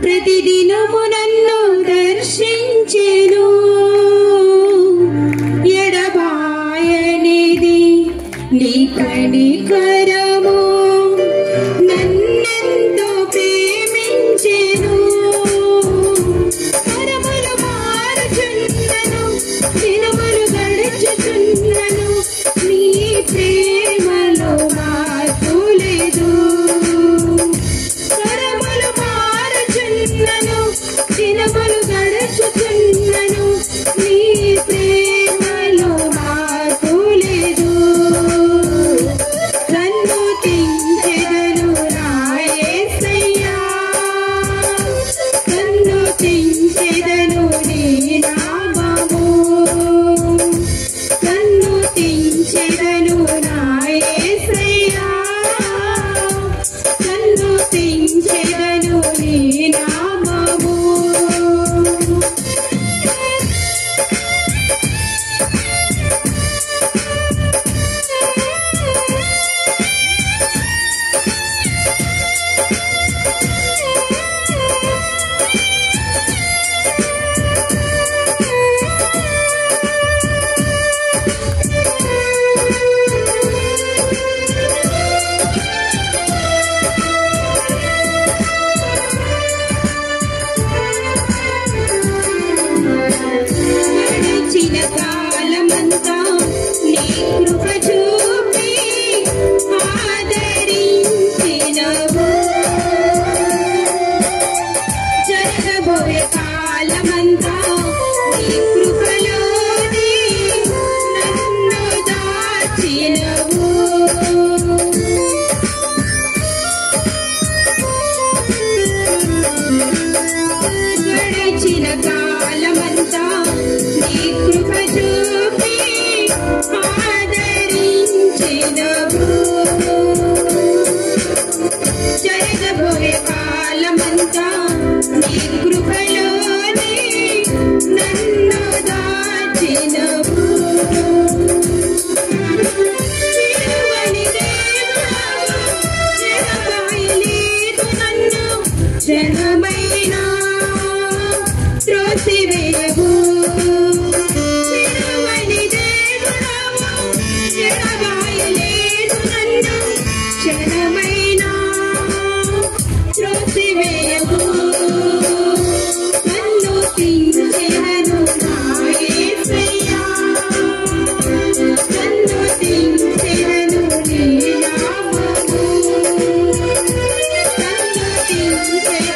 ప్రతిదినము నన్ను దర్శించెను ఎడబాయనిది నీ కనికరము నన్నెంతో ప్రేమించెను తరములు మారుచున్నను దినములు గడుచుచున్నను నీ ప్రేమలో మార్పు లేదు తరములు మారుచున్నను దినములు గడుచుచున్నను నీ ప్రేమలో మార్పు లేదు నన్ను తించెదను నా యేసయ్యా నన్ను తించెదను నీ నామము నన్ను తించెదను నా యేసయ్యా నన్ను తించెదను నీ నామము గడిచిన కాలమంతా నీ కృప చూపి ఆదరించినవు జరగబోయే కాలమంతా నీ కృపలోనే నన్ను దాచినవు గడిచిన కాలమంతా నీ కృప చూపి ఆదరించినవు జరగబోయే కాలమంతా నీ కృపలోనే నన్ను దాచినవు విడువని దేవుడవు ఎడబాయలేదు నన్ను క్షణమైనా త్రోసివేయవు విడువని దేవుడవు ఎడబాయలేదు నన్ను క్షణమైనా త్రోసివేయవు నన్ను తించెదను నా యేసయ్యా నన్ను తించెదను నీ నామము నన్ను తించెదను